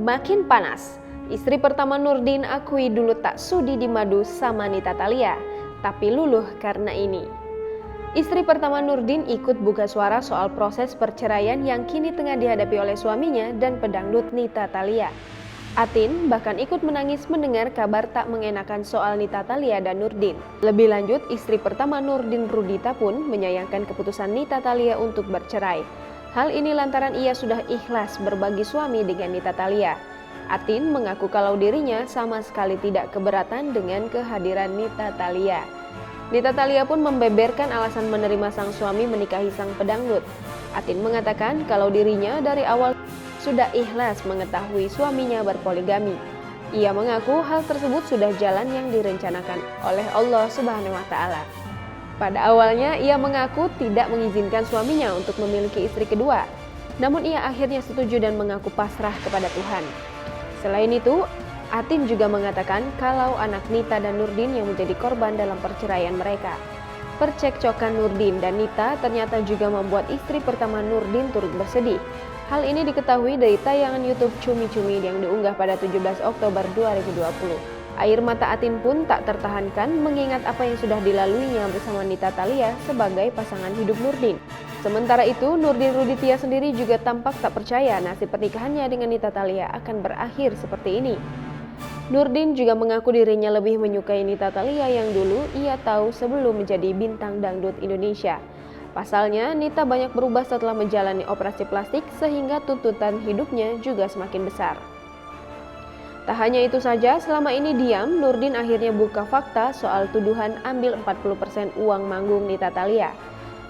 Makin panas, istri pertama Nurdin akui dulu tak sudi dimadu sama Nita Thalia, tapi luluh karena ini. Istri pertama Nurdin ikut buka suara soal proses perceraian yang kini tengah dihadapi oleh suaminya dan pedangdut Nita Thalia. Atin bahkan ikut menangis mendengar kabar tak mengenakan soal Nita Thalia dan Nurdin. Lebih lanjut, istri pertama Nurdin, Rudita pun menyayangkan keputusan Nita Thalia untuk bercerai. Hal ini lantaran ia sudah ikhlas berbagi suami dengan Nita Thalia. Atin mengaku kalau dirinya sama sekali tidak keberatan dengan kehadiran Nita Thalia. Nita Thalia pun membeberkan alasan menerima sang suami menikahi sang pedangdut. Atin mengatakan kalau dirinya dari awal sudah ikhlas mengetahui suaminya berpoligami. Ia mengaku hal tersebut sudah jalan yang direncanakan oleh Allah Subhanahu wa Ta'ala. Pada awalnya ia mengaku tidak mengizinkan suaminya untuk memiliki istri kedua, namun ia akhirnya setuju dan mengaku pasrah kepada Tuhan. Selain itu, Atin juga mengatakan kalau anak Nita dan Nurdin yang menjadi korban dalam perceraian mereka. Percekcokan Nurdin dan Nita ternyata juga membuat istri pertama Nurdin turut bersedih. Hal ini diketahui dari tayangan YouTube Cumi Cumi yang diunggah pada 17 Oktober 2020. Air mata Atin pun tak tertahankan mengingat apa yang sudah dilaluinya bersama Nita Thalia sebagai pasangan hidup Nurdin. Sementara itu, Nurdin Ruditya sendiri juga tampak tak percaya nasib pernikahannya dengan Nita Thalia akan berakhir seperti ini. Nurdin juga mengaku dirinya lebih menyukai Nita Thalia yang dulu ia tahu sebelum menjadi bintang dangdut Indonesia. Pasalnya, Nita banyak berubah setelah menjalani operasi plastik sehingga tuntutan hidupnya juga semakin besar. Tak hanya itu saja, selama ini diam, Nurdin akhirnya buka fakta soal tuduhan ambil 40% uang manggung Nita Thalia.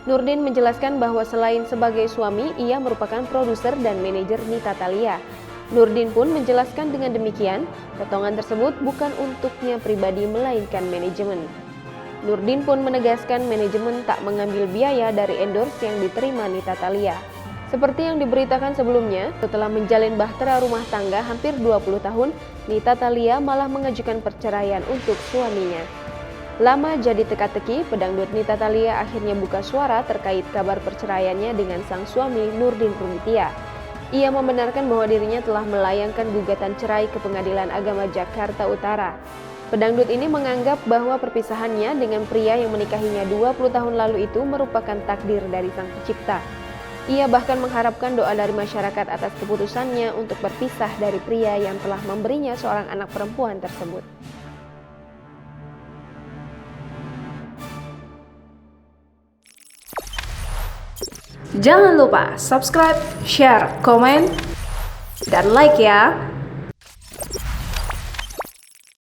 Nurdin menjelaskan bahwa selain sebagai suami, ia merupakan produser dan manajer Nita Thalia. Nurdin pun menjelaskan dengan demikian, potongan tersebut bukan untuknya pribadi melainkan manajemen. Nurdin pun menegaskan manajemen tak mengambil biaya dari endorse yang diterima Nita Thalia. Seperti yang diberitakan sebelumnya, setelah menjalin bahtera rumah tangga hampir 20 tahun, Nita Thalia malah mengajukan perceraian untuk suaminya. Lama jadi teka-teki, pedangdut Nita Thalia akhirnya buka suara terkait kabar perceraiannya dengan sang suami Nurdin Ruditya. Ia membenarkan bahwa dirinya telah melayangkan gugatan cerai ke Pengadilan Agama Jakarta Utara. Pedangdut ini menganggap bahwa perpisahannya dengan pria yang menikahinya 20 tahun lalu itu merupakan takdir dari Sang Pencipta. Ia bahkan mengharapkan doa dari masyarakat atas keputusannya untuk berpisah dari pria yang telah memberinya seorang anak perempuan tersebut. Jangan lupa subscribe, share, komen, dan like ya!